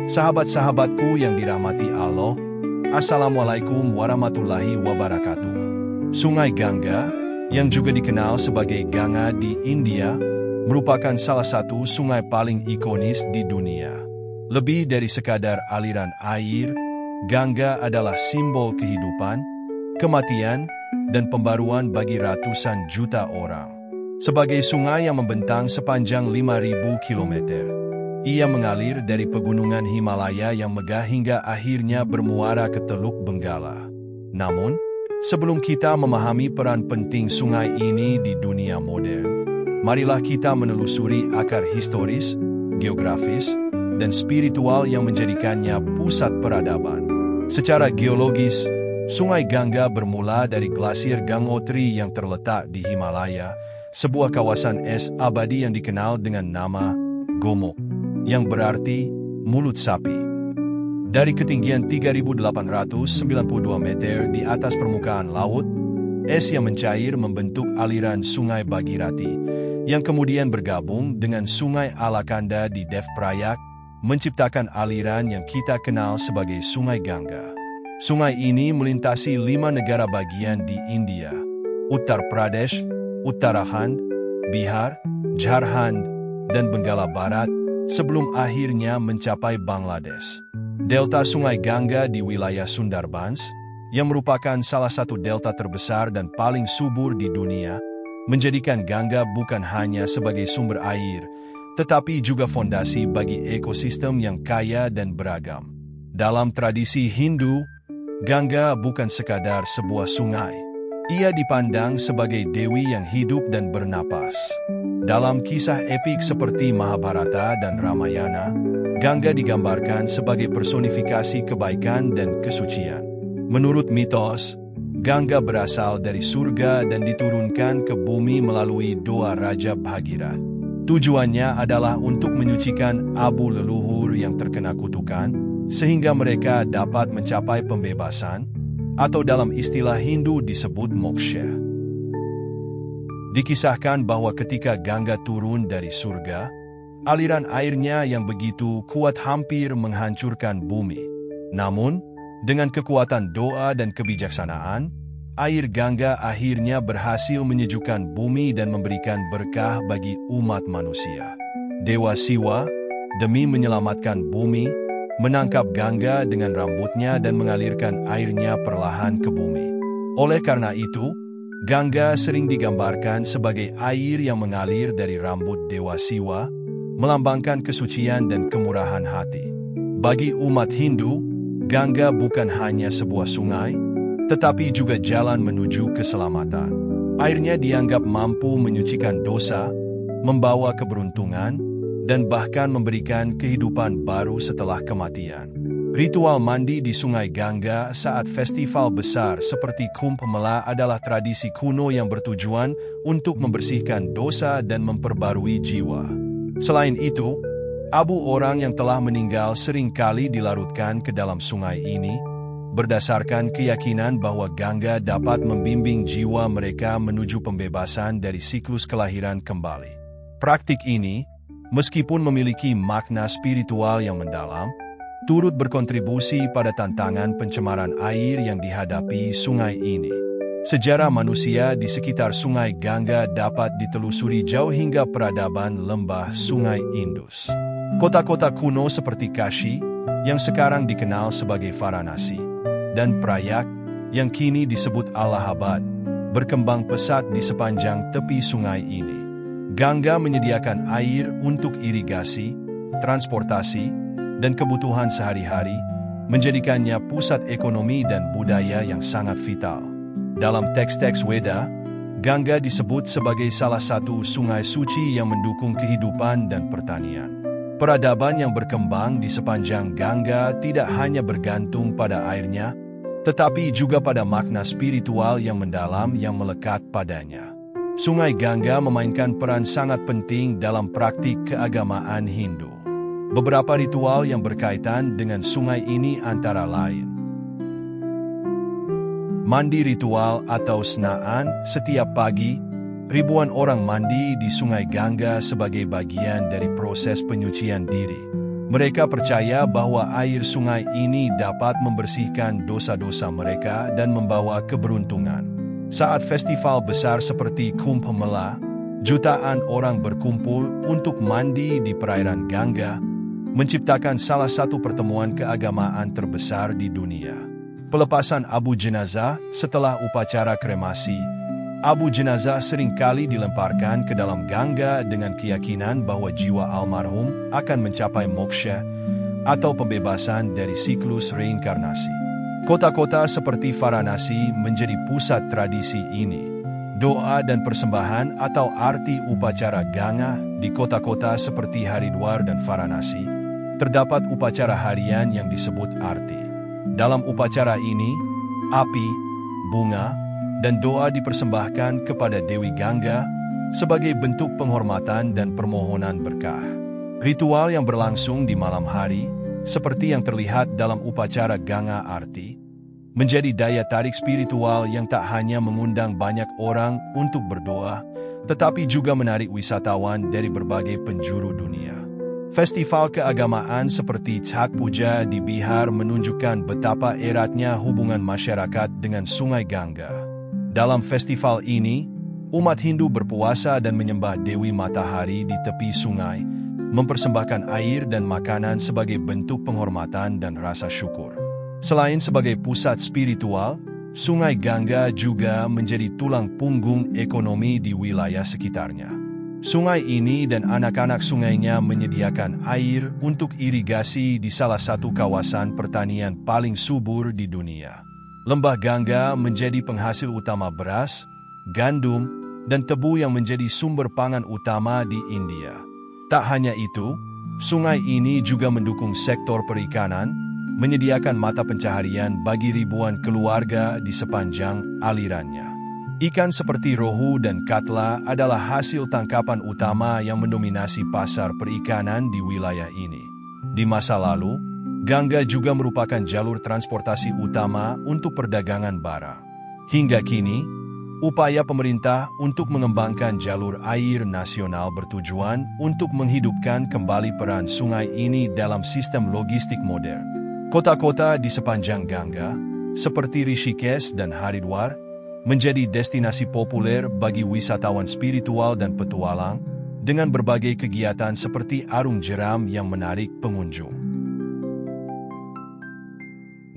Sahabat-sahabatku yang dirahmati Allah, Assalamualaikum warahmatullahi wabarakatuh. Sungai Ganga, yang juga dikenal sebagai Ganga di India, merupakan salah satu sungai paling ikonis di dunia. Lebih dari sekadar aliran air, Ganga adalah simbol kehidupan, kematian, dan pembaruan bagi ratusan juta orang. Sebagai sungai yang membentang sepanjang 5.000 km, ia mengalir dari pegunungan Himalaya yang megah hingga akhirnya bermuara ke Teluk Benggala. Namun, sebelum kita memahami peran penting sungai ini di dunia modern, marilah kita menelusuri akar historis, geografis, dan spiritual yang menjadikannya pusat peradaban. Secara geologis, Sungai Ganga bermula dari glasier Gangotri yang terletak di Himalaya, sebuah kawasan es abadi yang dikenal dengan nama Gomo, yang berarti mulut sapi. Dari ketinggian 3.892 meter di atas permukaan laut, es yang mencair membentuk aliran Sungai Bhagirathi, yang kemudian bergabung dengan Sungai Alaknanda di Devprayak, menciptakan aliran yang kita kenal sebagai Sungai Ganga. Sungai ini melintasi 5 negara bagian di India: Uttar Pradesh, Uttarakhand, Bihar, Jharkhand, dan Benggala Barat, sebelum akhirnya mencapai Bangladesh. Delta Sungai Ganga di wilayah Sundarbans, yang merupakan salah satu delta terbesar dan paling subur di dunia, menjadikan Ganga bukan hanya sebagai sumber air, tetapi juga fondasi bagi ekosistem yang kaya dan beragam. Dalam tradisi Hindu, Ganga bukan sekadar sebuah sungai. Ia dipandang sebagai dewi yang hidup dan bernapas. Dalam kisah epik seperti Mahabharata dan Ramayana, Ganga digambarkan sebagai personifikasi kebaikan dan kesucian. Menurut mitos, Ganga berasal dari surga dan diturunkan ke bumi melalui doa Raja Bhagirat. Tujuannya adalah untuk menyucikan abu leluhur yang terkena kutukan, sehingga mereka dapat mencapai pembebasan, atau dalam istilah Hindu disebut moksha. Dikisahkan bahwa ketika Ganga turun dari surga, aliran airnya yang begitu kuat hampir menghancurkan bumi. Namun, dengan kekuatan doa dan kebijaksanaan, air Ganga akhirnya berhasil menyejukkan bumi dan memberikan berkah bagi umat manusia. Dewa Siwa, demi menyelamatkan bumi, menangkap Ganga dengan rambutnya dan mengalirkan airnya perlahan ke bumi. Oleh karena itu, Ganga sering digambarkan sebagai air yang mengalir dari rambut Dewa Siwa, melambangkan kesucian dan kemurahan hati. Bagi umat Hindu, Ganga bukan hanya sebuah sungai, tetapi juga jalan menuju keselamatan. Airnya dianggap mampu menyucikan dosa, membawa keberuntungan, dan bahkan memberikan kehidupan baru setelah kematian. Ritual mandi di Sungai Ganga saat festival besar seperti Kumbh Mela adalah tradisi kuno yang bertujuan untuk membersihkan dosa dan memperbarui jiwa. Selain itu, abu orang yang telah meninggal seringkali dilarutkan ke dalam sungai ini, berdasarkan keyakinan bahwa Ganga dapat membimbing jiwa mereka menuju pembebasan dari siklus kelahiran kembali. Praktik ini, meskipun memiliki makna spiritual yang mendalam, turut berkontribusi pada tantangan pencemaran air yang dihadapi sungai ini. Sejarah manusia di sekitar Sungai Ganga dapat ditelusuri jauh hingga peradaban lembah Sungai Indus. Kota-kota kuno seperti Kashi, yang sekarang dikenal sebagai Varanasi, dan Prayak, yang kini disebut Allahabad, berkembang pesat di sepanjang tepi sungai ini. Ganga menyediakan air untuk irigasi, transportasi, dan kebutuhan sehari-hari, menjadikannya pusat ekonomi dan budaya yang sangat vital. Dalam teks-teks Weda, Ganga disebut sebagai salah satu sungai suci yang mendukung kehidupan dan pertanian. Peradaban yang berkembang di sepanjang Ganga tidak hanya bergantung pada airnya, tetapi juga pada makna spiritual yang mendalam yang melekat padanya. Sungai Ganga memainkan peran sangat penting dalam praktik keagamaan Hindu. Beberapa ritual yang berkaitan dengan sungai ini antara lain: mandi ritual atau snaan. Setiap pagi, ribuan orang mandi di Sungai Ganga sebagai bagian dari proses penyucian diri. Mereka percaya bahwa air sungai ini dapat membersihkan dosa-dosa mereka dan membawa keberuntungan. Saat festival besar seperti Kumbh Mela, jutaan orang berkumpul untuk mandi di perairan Ganga, menciptakan salah satu pertemuan keagamaan terbesar di dunia. Pelepasan abu jenazah setelah upacara kremasi. Abu jenazah seringkali dilemparkan ke dalam Ganga dengan keyakinan bahwa jiwa almarhum akan mencapai moksha atau pembebasan dari siklus reinkarnasi. Kota-kota seperti Varanasi menjadi pusat tradisi ini. Doa dan persembahan atau arti upacara Ganga di kota-kota seperti Haridwar dan Varanasi, terdapat upacara harian yang disebut arti. Dalam upacara ini, api, bunga, dan doa dipersembahkan kepada Dewi Ganga sebagai bentuk penghormatan dan permohonan berkah. Ritual yang berlangsung di malam hari, seperti yang terlihat dalam upacara Ganga Arti, menjadi daya tarik spiritual yang tak hanya mengundang banyak orang untuk berdoa, tetapi juga menarik wisatawan dari berbagai penjuru dunia. Festival keagamaan seperti Chhat Puja di Bihar menunjukkan betapa eratnya hubungan masyarakat dengan Sungai Ganga. Dalam festival ini, umat Hindu berpuasa dan menyembah Dewi Matahari di tepi sungai, mempersembahkan air dan makanan sebagai bentuk penghormatan dan rasa syukur. Selain sebagai pusat spiritual, Sungai Ganga juga menjadi tulang punggung ekonomi di wilayah sekitarnya. Sungai ini dan anak-anak sungainya menyediakan air untuk irigasi di salah satu kawasan pertanian paling subur di dunia. Lembah Ganga menjadi penghasil utama beras, gandum, dan tebu yang menjadi sumber pangan utama di India. Tak hanya itu, sungai ini juga mendukung sektor perikanan, menyediakan mata pencaharian bagi ribuan keluarga di sepanjang alirannya. Ikan seperti rohu dan katla adalah hasil tangkapan utama yang mendominasi pasar perikanan di wilayah ini. Di masa lalu, Ganga juga merupakan jalur transportasi utama untuk perdagangan bara. Hingga kini, upaya pemerintah untuk mengembangkan jalur air nasional bertujuan untuk menghidupkan kembali peran sungai ini dalam sistem logistik modern. Kota-kota di sepanjang Ganga, seperti Rishikesh dan Haridwar, menjadi destinasi populer bagi wisatawan spiritual dan petualang dengan berbagai kegiatan seperti arung jeram yang menarik pengunjung.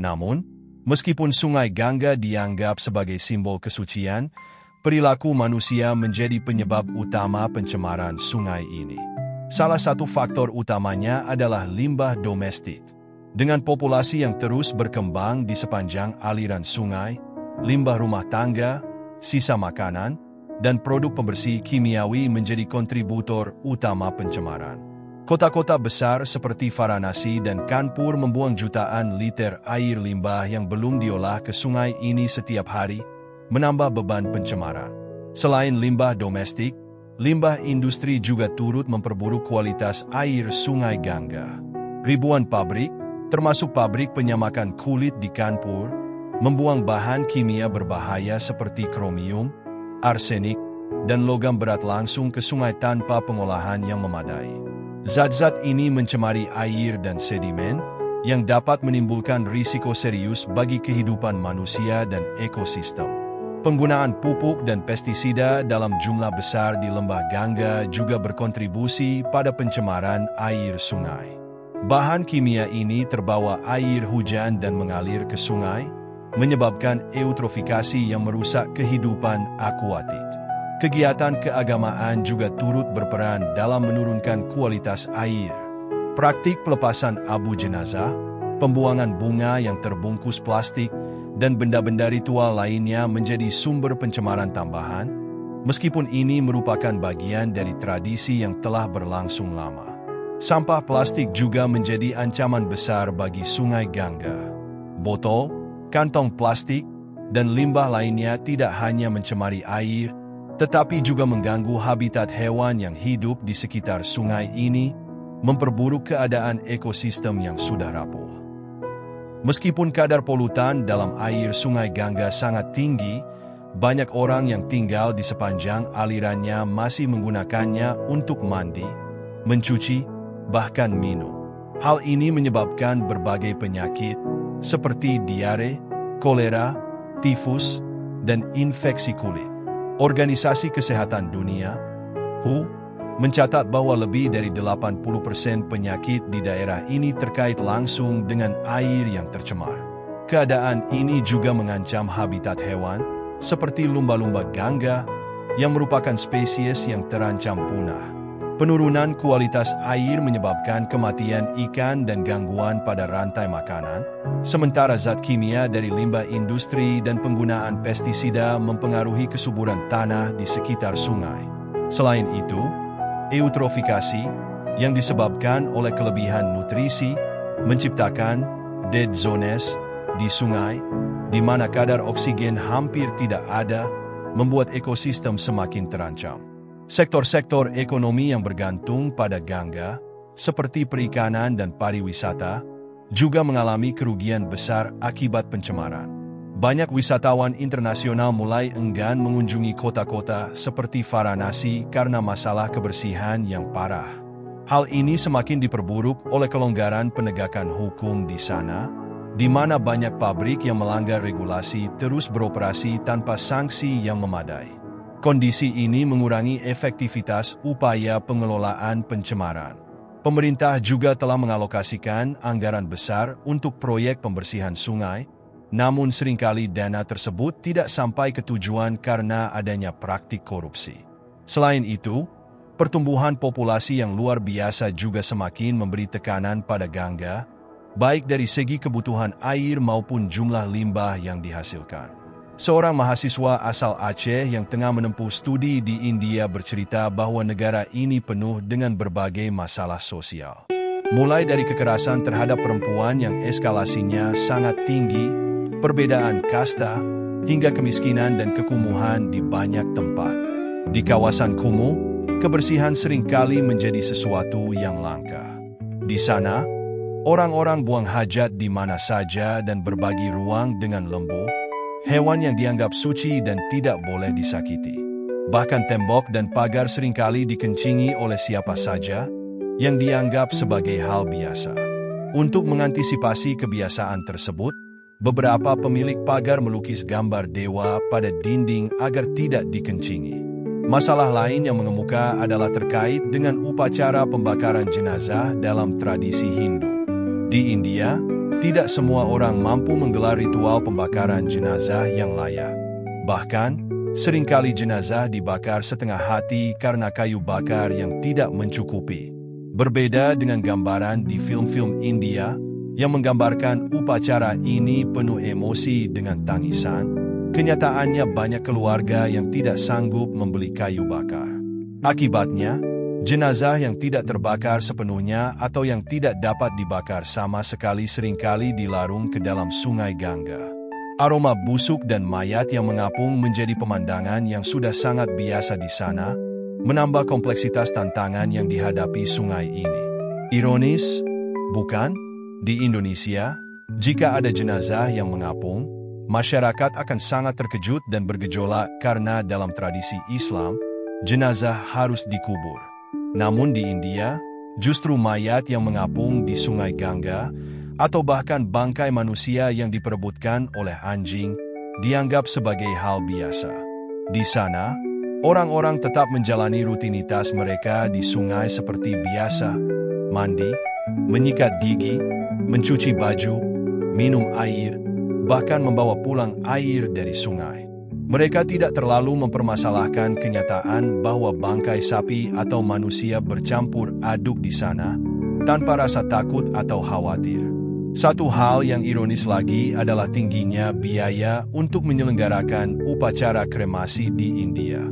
Namun, meskipun Sungai Ganga dianggap sebagai simbol kesucian, perilaku manusia menjadi penyebab utama pencemaran sungai ini. Salah satu faktor utamanya adalah limbah domestik. Dengan populasi yang terus berkembang di sepanjang aliran sungai, limbah rumah tangga, sisa makanan, dan produk pembersih kimiawi menjadi kontributor utama pencemaran. Kota-kota besar seperti Varanasi dan Kanpur membuang jutaan liter air limbah yang belum diolah ke sungai ini setiap hari, menambah beban pencemaran. Selain limbah domestik, limbah industri juga turut memperburuk kualitas air Sungai Ganga. Ribuan pabrik, termasuk pabrik penyamakan kulit di Kanpur, membuang bahan kimia berbahaya seperti kromium, arsenik, dan logam berat langsung ke sungai tanpa pengolahan yang memadai. Zat-zat ini mencemari air dan sedimen, yang dapat menimbulkan risiko serius bagi kehidupan manusia dan ekosistem. Penggunaan pupuk dan pestisida dalam jumlah besar di Lembah Ganga juga berkontribusi pada pencemaran air sungai. Bahan kimia ini terbawa air hujan dan mengalir ke sungai, menyebabkan eutrofikasi yang merusak kehidupan akuatik. Kegiatan keagamaan juga turut berperan dalam menurunkan kualitas air. Praktik pelepasan abu jenazah, pembuangan bunga yang terbungkus plastik, dan benda-benda ritual lainnya menjadi sumber pencemaran tambahan, meskipun ini merupakan bagian dari tradisi yang telah berlangsung lama. Sampah plastik juga menjadi ancaman besar bagi Sungai Ganga. Botol, kantong plastik, dan limbah lainnya tidak hanya mencemari air, tetapi juga mengganggu habitat hewan yang hidup di sekitar sungai ini, memperburuk keadaan ekosistem yang sudah rapuh. Meskipun kadar polutan dalam air Sungai Ganga sangat tinggi, banyak orang yang tinggal di sepanjang alirannya masih menggunakannya untuk mandi, mencuci, bahkan minum. Hal ini menyebabkan berbagai penyakit seperti diare, kolera, tifus, dan infeksi kulit. Organisasi Kesehatan Dunia, WHO, mencatat bahwa lebih dari 80% penyakit di daerah ini terkait langsung dengan air yang tercemar. Keadaan ini juga mengancam habitat hewan, seperti lumba-lumba gangga, yang merupakan spesies yang terancam punah. Penurunan kualitas air menyebabkan kematian ikan dan gangguan pada rantai makanan, sementara zat kimia dari limbah industri dan penggunaan pestisida mempengaruhi kesuburan tanah di sekitar sungai. Selain itu, eutrofikasi yang disebabkan oleh kelebihan nutrisi menciptakan dead zones di sungai, di mana kadar oksigen hampir tidak ada, membuat ekosistem semakin terancam. Sektor-sektor ekonomi yang bergantung pada gangga, seperti perikanan dan pariwisata, juga mengalami kerugian besar akibat pencemaran. Banyak wisatawan internasional mulai enggan mengunjungi kota-kota seperti Varanasi karena masalah kebersihan yang parah. Hal ini semakin diperburuk oleh kelonggaran penegakan hukum di sana, di mana banyak pabrik yang melanggar regulasi terus beroperasi tanpa sanksi yang memadai. Kondisi ini mengurangi efektivitas upaya pengelolaan pencemaran. Pemerintah juga telah mengalokasikan anggaran besar untuk proyek pembersihan sungai, namun seringkali dana tersebut tidak sampai ke tujuan karena adanya praktik korupsi. Selain itu, pertumbuhan populasi yang luar biasa juga semakin memberi tekanan pada gangga, baik dari segi kebutuhan air maupun jumlah limbah yang dihasilkan. Seorang mahasiswa asal Aceh yang tengah menempuh studi di India bercerita bahwa negara ini penuh dengan berbagai masalah sosial. Mulai dari kekerasan terhadap perempuan yang eskalasinya sangat tinggi, perbedaan kasta, hingga kemiskinan dan kekumuhan di banyak tempat. Di kawasan kumuh, kebersihan seringkali menjadi sesuatu yang langka. Di sana, orang-orang buang hajat di mana saja dan berbagi ruang dengan lembu, hewan yang dianggap suci dan tidak boleh disakiti. Bahkan tembok dan pagar seringkali dikencingi oleh siapa saja yang dianggap sebagai hal biasa. Untuk mengantisipasi kebiasaan tersebut, beberapa pemilik pagar melukis gambar dewa pada dinding agar tidak dikencingi. Masalah lain yang mengemuka adalah terkait dengan upacara pembakaran jenazah dalam tradisi Hindu. Di India, tidak semua orang mampu menggelar ritual pembakaran jenazah yang layak. Bahkan, seringkali jenazah dibakar setengah hati karena kayu bakar yang tidak mencukupi. Berbeda dengan gambaran di film-film India yang menggambarkan upacara ini penuh emosi dengan tangisan, kenyataannya banyak keluarga yang tidak sanggup membeli kayu bakar. Akibatnya, jenazah yang tidak terbakar sepenuhnya atau yang tidak dapat dibakar sama sekali seringkali dilarung ke dalam sungai Gangga. Aroma busuk dan mayat yang mengapung menjadi pemandangan yang sudah sangat biasa di sana, menambah kompleksitas tantangan yang dihadapi sungai ini. Ironis, bukan? Di Indonesia, jika ada jenazah yang mengapung, masyarakat akan sangat terkejut dan bergejolak karena dalam tradisi Islam, jenazah harus dikubur. Namun di India, justru mayat yang mengapung di sungai Gangga atau bahkan bangkai manusia yang diperebutkan oleh anjing dianggap sebagai hal biasa. Di sana, orang-orang tetap menjalani rutinitas mereka di sungai seperti biasa, mandi, menyikat gigi, mencuci baju, minum air, bahkan membawa pulang air dari sungai. Mereka tidak terlalu mempermasalahkan kenyataan bahwa bangkai sapi atau manusia bercampur aduk di sana, tanpa rasa takut atau khawatir. Satu hal yang ironis lagi adalah tingginya biaya untuk menyelenggarakan upacara kremasi di India.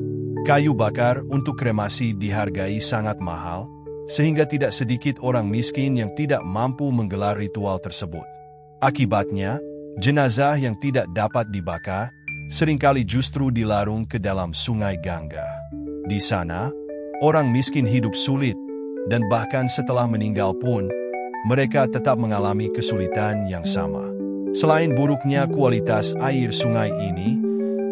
Kayu bakar untuk kremasi dihargai sangat mahal, sehingga tidak sedikit orang miskin yang tidak mampu menggelar ritual tersebut. Akibatnya, jenazah yang tidak dapat dibakar seringkali justru dilarung ke dalam sungai Gangga. Di sana, orang miskin hidup sulit, dan bahkan setelah meninggal pun, mereka tetap mengalami kesulitan yang sama. Selain buruknya kualitas air sungai ini,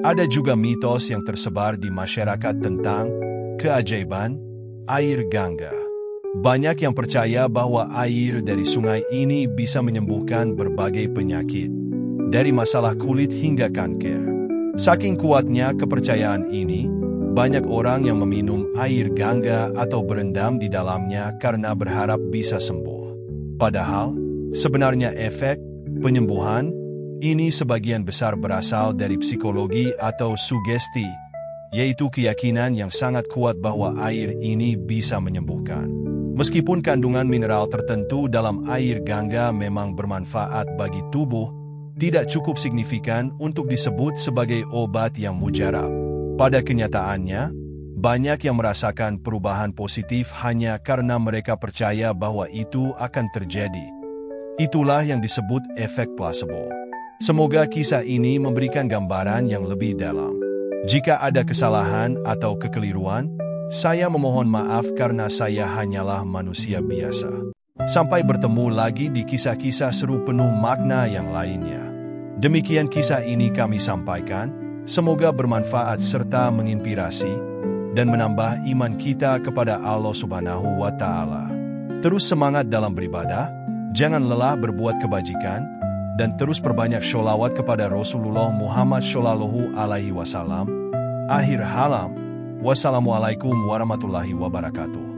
ada juga mitos yang tersebar di masyarakat tentang keajaiban air Gangga. Banyak yang percaya bahwa air dari sungai ini bisa menyembuhkan berbagai penyakit, dari masalah kulit hingga kanker. Saking kuatnya kepercayaan ini, banyak orang yang meminum air Gangga atau berendam di dalamnya karena berharap bisa sembuh. Padahal, sebenarnya efek penyembuhan ini sebagian besar berasal dari psikologi atau sugesti, yaitu keyakinan yang sangat kuat bahwa air ini bisa menyembuhkan. Meskipun kandungan mineral tertentu dalam air Gangga memang bermanfaat bagi tubuh, tidak cukup signifikan untuk disebut sebagai obat yang mujarab. Pada kenyataannya, banyak yang merasakan perubahan positif hanya karena mereka percaya bahwa itu akan terjadi. Itulah yang disebut efek placebo. Semoga kisah ini memberikan gambaran yang lebih dalam. Jika ada kesalahan atau kekeliruan, saya memohon maaf karena saya hanyalah manusia biasa. Sampai bertemu lagi di kisah-kisah seru penuh makna yang lainnya. Demikian kisah ini kami sampaikan, semoga bermanfaat serta menginspirasi dan menambah iman kita kepada Allah Subhanahu wa Ta'ala. Terus semangat dalam beribadah, jangan lelah berbuat kebajikan, dan terus perbanyak sholawat kepada Rasulullah Muhammad Shallallahu Alaihi Wasallam. Akhir halam. Wassalamualaikum warahmatullahi wabarakatuh.